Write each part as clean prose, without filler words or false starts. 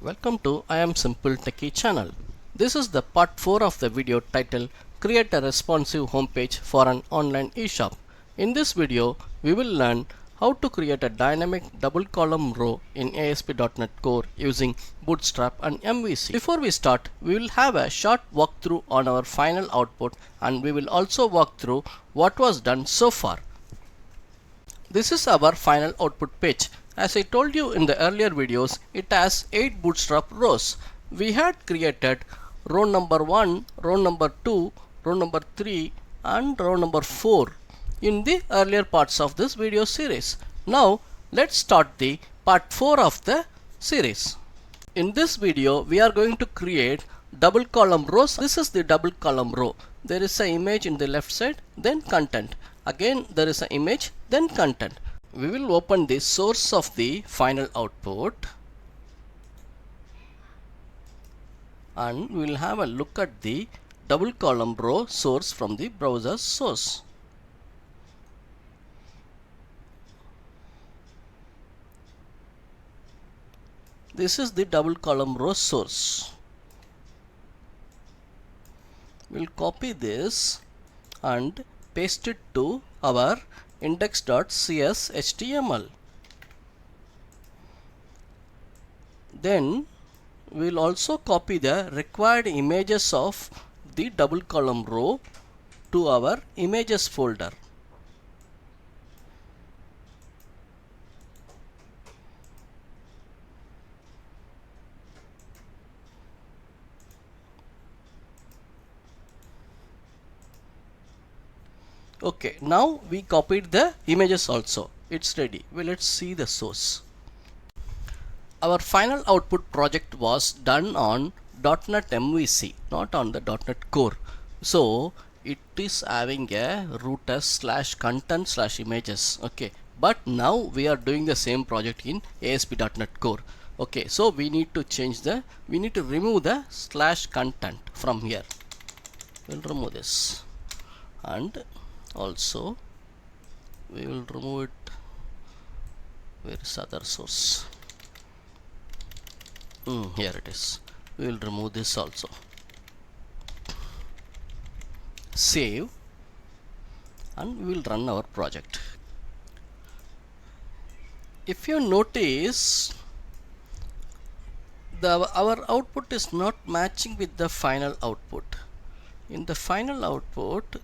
Welcome to I Am Simple Techie channel. This is the part 4 of the video titled Create a responsive homepage for an online eShop. In this video, we will learn how to create a dynamic double column row in ASP.NET Core using Bootstrap and MVC. Before we start, we will have a short walkthrough on our final output, and we will also walk through what was done so far. This is our final output page. As I told you in the earlier videos, it has 8 bootstrap rows. We had created row number 1, row number 2, row number 3 and row number 4 in the earlier parts of this video series. Now let's start the part 4 of the series. In this video we are going to create double column rows. This is the double column row. There is an image in the left side, then content. Again there is an image, then content. We will open the source of the final output and we will have a look at the double column row source from the browser source. This is the double column row source. We'll copy this and paste it to our index.cs HTML. Then we will also copy the required images of the double column row to our images folder. Okay, now we copied the images also. It's ready. Well, let's see the source. Our final output project was done on .NET MVC, not on the .NET Core. So it is having a root as /content/images. Okay, but now we are doing the same project in ASP.NET Core. Okay, so we need to remove the /content from here. We'll remove this, and also we will remove it. Where is other source? Here it is. We will remove this also. Save, and we will run our project. If you notice, our output is not matching with the final output. In the final output,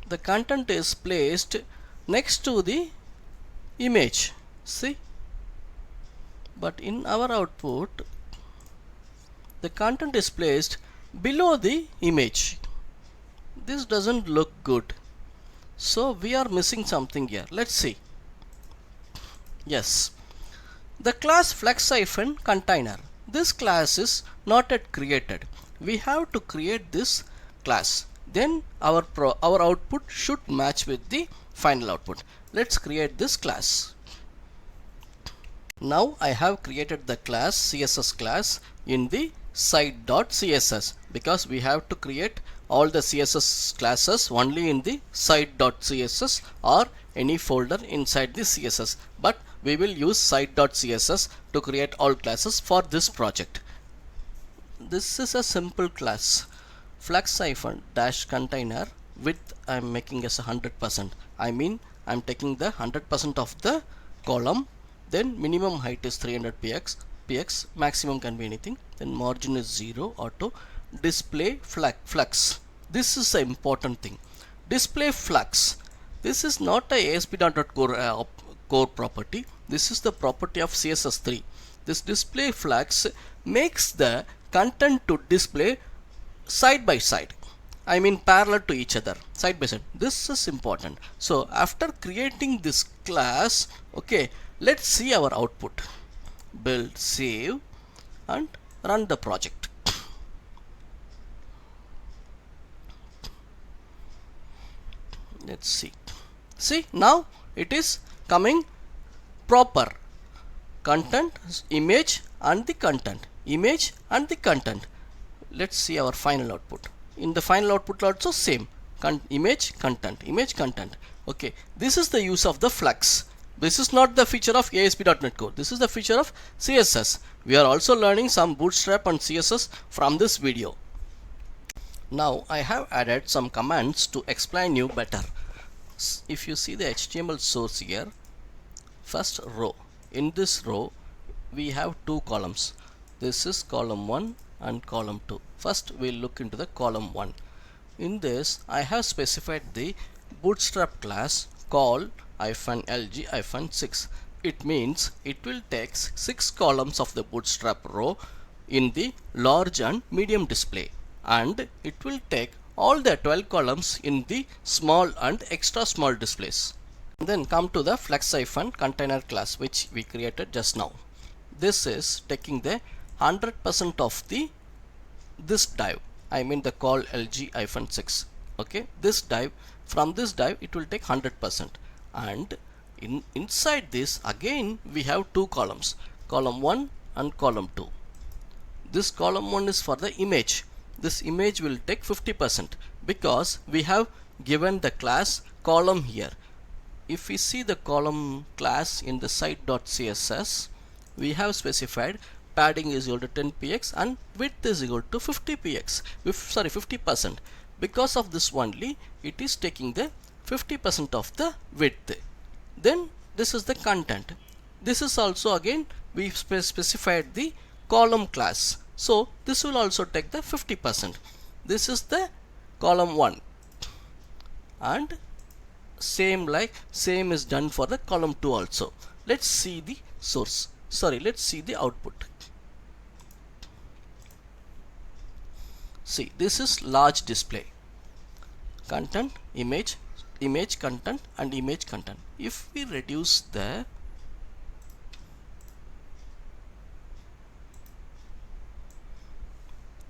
the content is placed next to the image. See, but in our output the content is placed below the image. This doesn't look good, so we are missing something here. Let's see. Yes, the class flex-container. This class is not yet created. We have to create this class. Then our output should match with the final output. Let's create this class. Now I have created the class CSS class in the site.css, because we have to create all the CSS classes only in the site.css or any folder inside the CSS, but we will use site.css to create all classes for this project. This is a simple class. Flex-container width I am making as 100%. I mean I am taking the 100% of the column. Then minimum height is 300 px, maximum can be anything. Then margin is 0, auto. Display flex. This is the important thing. Display flex. This is not a ASP.NET Core property. This is the property of CSS3. This display flex makes the content to display side by side. I mean parallel to each other, side by side. This is important. So after creating this class, okay, let's see our output. Build, save, and run the project. Let's see. See, now it is coming proper. Content, image, and the content. Image and the content. Let's see our final output. In the final output also same. Image, content, image, content. Okay, this is the use of the flex. This is not the feature of ASP.NET Core. This is the feature of CSS. We are also learning some Bootstrap and CSS from this video. Now I have added some commands to explain you better. If you see the HTML source here, first row. In this row, we have two columns. This is column 1 and column 2. First we'll look into the column 1. In this I have specified the Bootstrap class call -lg-6. It means it will take 6 columns of the Bootstrap row in the large and medium display, and it will take all the 12 columns in the small and extra small displays. Then come to the flex-container class which we created just now. This is taking the 100% of this div. I mean the call lg-6. Okay, this div, from this div it will take 100%, and inside this again we have two columns, column 1 and column 2. This column 1 is for the image. This image will take 50% because we have given the class column here. If we see the column class in the site.css, we have specified padding is equal to 10px and width is equal to 50%. Because of this only, it is taking the 50% of the width. Then this is the content. This is also again we specified the column class, so this will also take the 50%. This is the column 1, and same is done for the column 2 also. Let's see the source. Let's see the output. See, this is large display. Content, image, content and image content. If we reduce the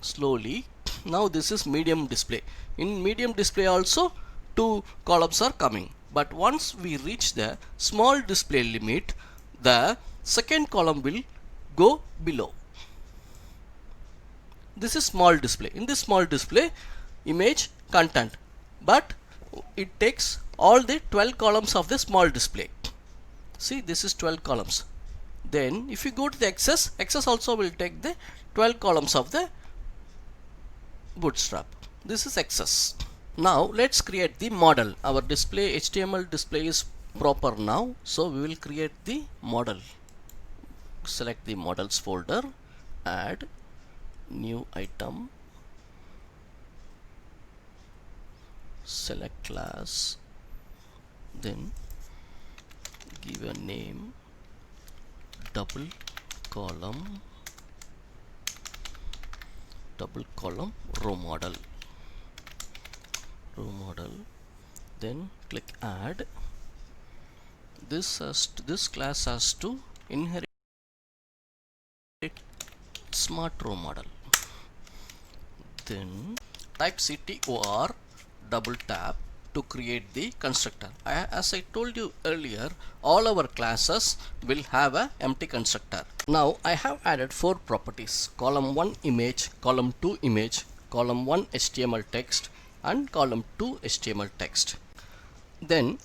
slowly, now this is medium display. In medium display also two columns are coming, but once we reach the small display limit, the second column will go below. This is small display. In this small display, image, content, but it takes all the 12 columns of the small display. See, this is 12 columns. Then if you go to the XS also will take the 12 columns of the Bootstrap. This is XS. Now let's create the model. Our display, HTML display is proper now, so we will create the model. Select the models folder, add new item, select class, then give a name, double column row model, then click add. This class has to inherit smart row model. Then type ctor double tap to create the constructor. As I told you earlier, all our classes will have a empty constructor. Now I have added 4 properties: column 1 image, column 2 image, column 1 HTML text and column 2 HTML text. Then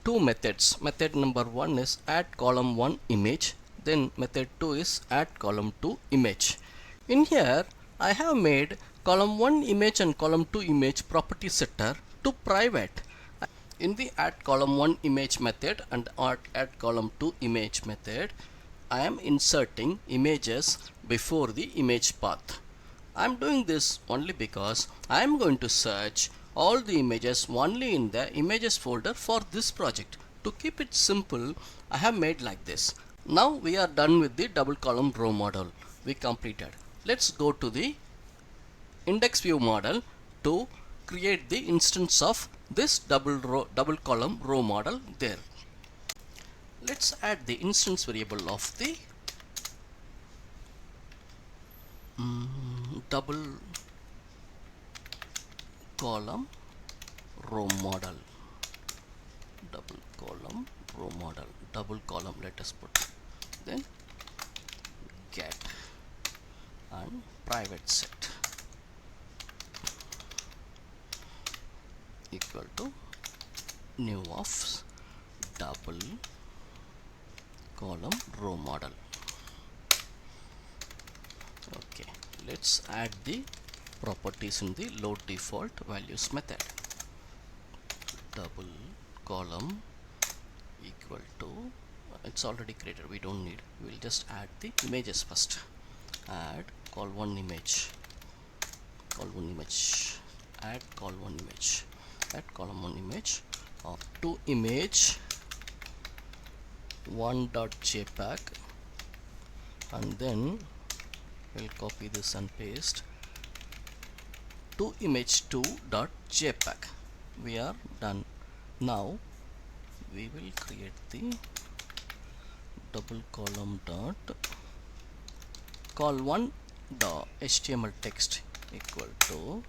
2 methods. Method number 1 is add column 1 image, then method 2 is add column 2 image. In here I have made column 1 image and column 2 image property setter to private. In the add column 1 image method and add column 2 image method, I am inserting images before the image path. I am doing this only because I am going to search all the images only in the images folder for this project. To keep it simple, I have made like this. Now we are done with the double column row model. We completed. Let's go to the index view model to create the instance of this double column row model there. Let's add the instance variable of the double column row model. Double column, let us put, then get and private set equal to new of double column row model. Okay, let's add the properties in the load default values method. Double column equal to, it's already created, we don't need, we'll just add the images first. Add call one image, call one image, add call one image, add column one image of to image 1.jpg, and then we'll copy this and paste to image 2.jpg. We are done. Now we will create the double column dot call one the HTML text equal to,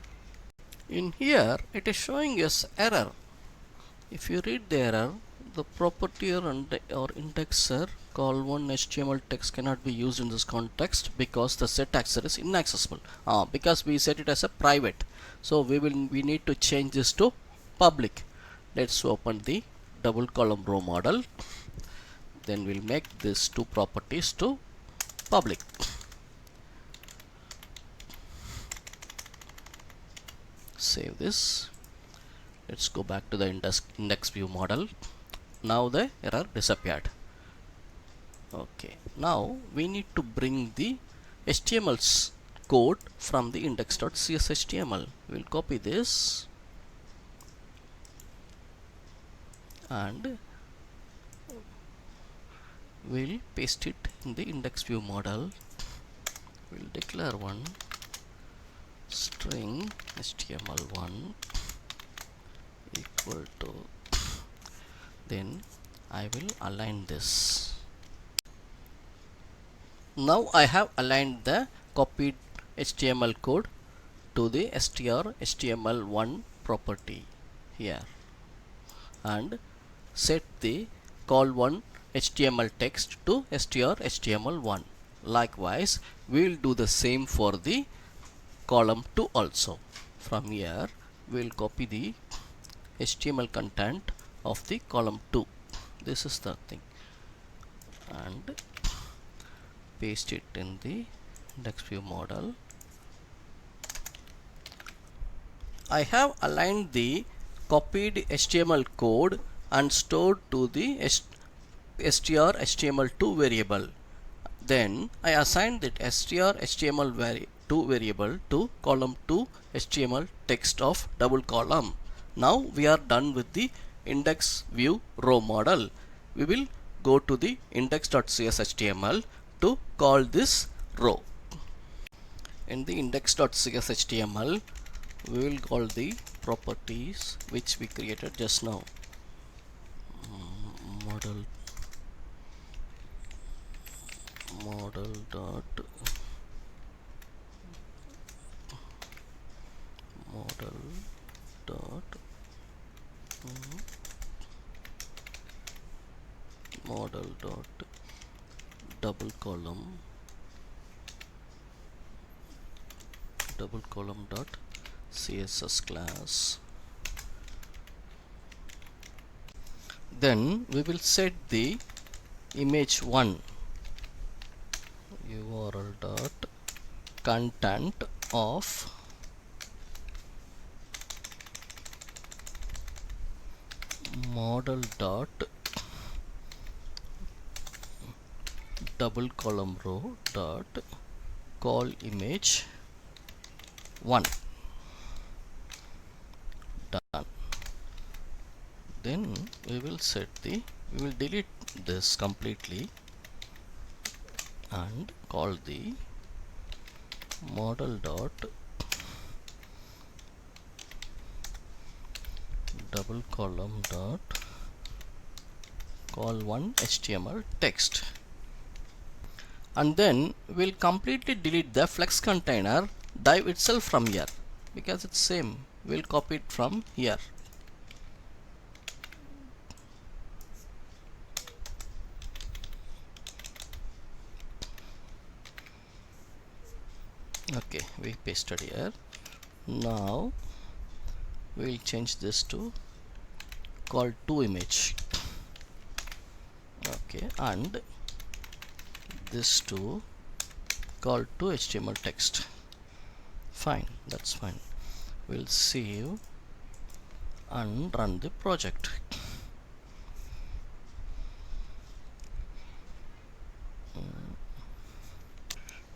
in here it is showing us error. If you read the error, the property or indexer call one HTML text cannot be used in this context because the set accessor is inaccessible, because we set it as a private. So we need to change this to public. Let's open the double column row model, then we'll make these two properties to public. Save this. Let's go back to the index view model. Now the error disappeared. Okay, now we need to bring the HTML code from the index.cshtml. We'll copy this and we'll paste it in the index view model. We'll declare one string html1 equal to, then I will align this. Now I have aligned the copied HTML code to the str html1 property here, and set the call one HTML text to str html1. Likewise, we will do the same for the column 2 also. From here we will copy the HTML content of the column 2. This is the thing, and paste it in the index view model. I have aligned the copied HTML code and stored to the str html2 variable. Then I assigned that str html2 variable to column 2 HTML text of double column. Now we are done with the index view row model. We will go to the index.cshtml to call this row. In the index.cshtml, we will call the properties which we created just now. Model dot model dot model dot double column dot CSS class. Then we will set the image 1 URL dot content of model dot double column row dot call image 1. Done. Then we will delete this completely and call the model dot double column dot call one HTML text, and then we'll completely delete the flex container div itself from here because it's same. We'll copy it from here. Okay, we pasted here. Now we'll change this to call to image. Okay, and this to call to HTML text. Fine, that's fine. We'll save and run the project.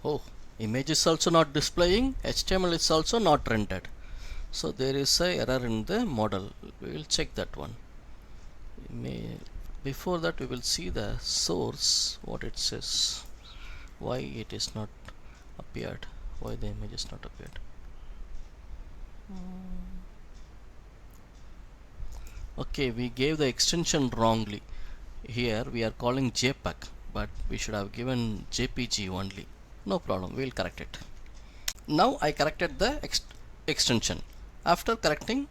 Oh, image is also not displaying, HTML is also not rendered. So there is a error in the model. We will check that one. Before that we will see the source, what it says, why it is not appeared, why the image is not appeared. Okay, we gave the extension wrongly. Here we are calling JPEG, but we should have given JPG only. No problem, we will correct it. Now I corrected the extension. After correcting,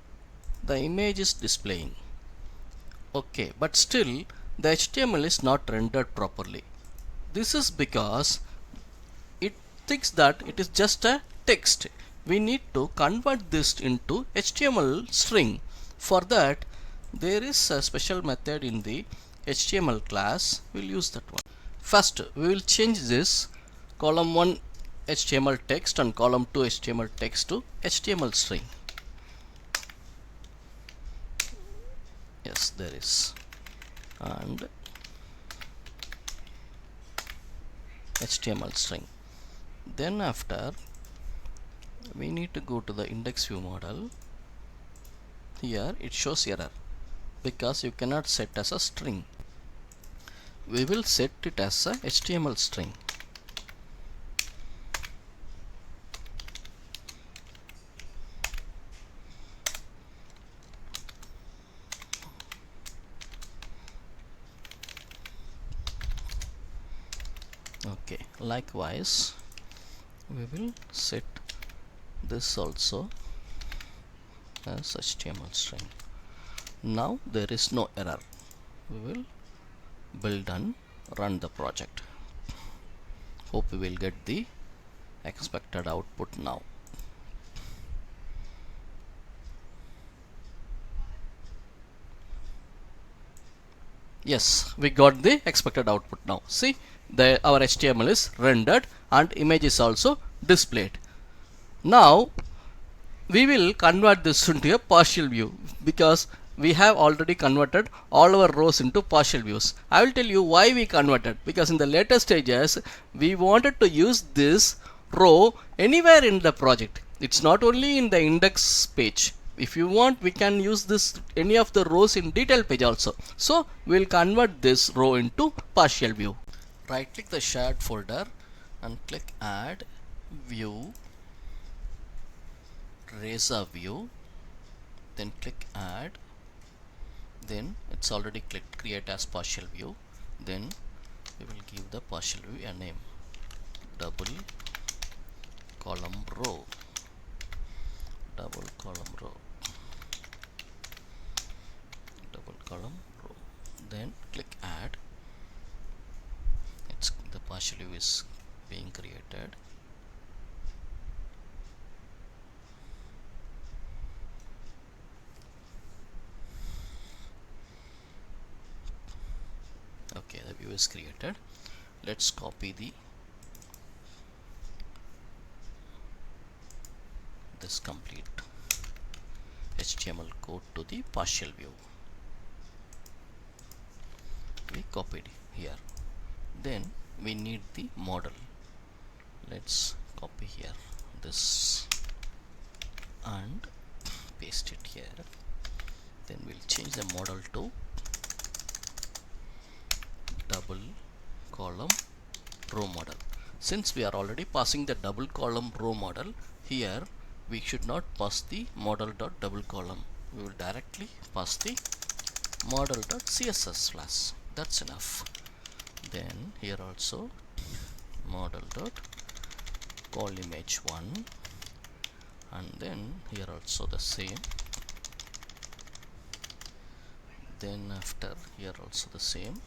the image is displaying. Okay, but still the HTML is not rendered properly. This is because it thinks that it is just a text. We need to convert this into HTML string. For that, there is a special method in the HTML class. We'll use that one. First, we will change this column 1 HTML text and column 2 HTML text to HTML string. Yes, there is. And HTML string. Then after, we need to go to the index view model. Here it shows error because you cannot set as a string. We will set it as a HTML string. Okay, likewise we will set this also as HTML string. Now there is no error. We will build and run the project. Hope we will get the expected output now. Yes, we got the expected output now. See, our HTML is rendered and image is also displayed. Now we will convert this into a partial view because we have already converted all our rows into partial views. I will tell you why we converted, because in the later stages we wanted to use this row anywhere in the project. It's not only in the index page. If you want, we can use this any of the rows in detail page also. So we'll convert this row into partial view. Right click the shared folder and click add view, razor view, then click add, then it's already clicked create as partial view. Then we will give the partial view a name, double column row, double column row, double column row, then click add. It's the partial view is being created. Okay, the view is created. Let's copy this complete HTML code to the partial view. We copied here. Then we need the model. Let's copy here this and paste it here. Then we'll change the model to double column row model. Since we are already passing the double column row model, here we should not pass the model dot double column. We will directly pass the model dot CSS Flex. That's enough. Then here also model dot call image 1, and then here also the same. Then after here also the same,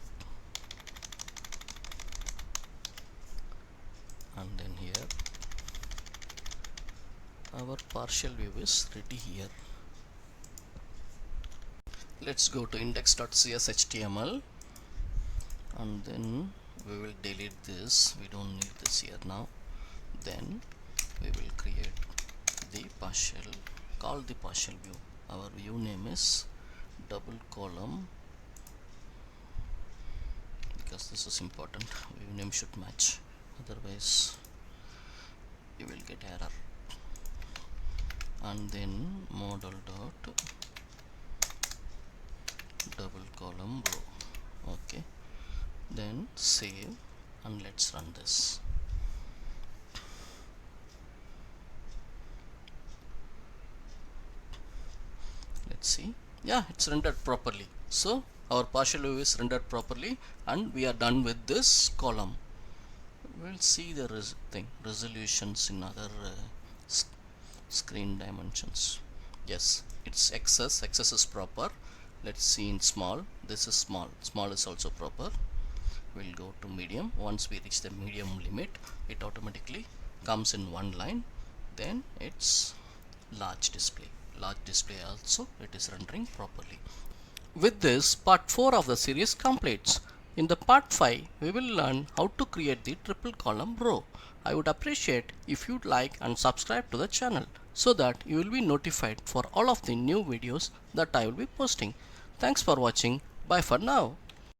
and then here our partial view is ready here. Let's go to index.cshtml and then we will delete this, we don't need this here now. Then we will create the partial, call the partial view. Our view name is double column, because this is important, view name should match, otherwise you will get error. And then model dot double column row. Okay, then save and let's run this. Let's see, yeah, it's rendered properly. So our partial view is rendered properly and we are done with this column. We'll see the resolutions in other screen dimensions. Yes, it's XS is proper. Let's see in small, this is small is also proper. We'll go to medium. Once we reach the medium limit, it automatically comes in one line. Then it's large display also, it is rendering properly. With this, part 4 of the series completes. In the part 5, we will learn how to create the triple column row. I would appreciate if you'd like and subscribe to the channel so that you will be notified for all of the new videos that I will be posting. Thanks for watching. Bye for now.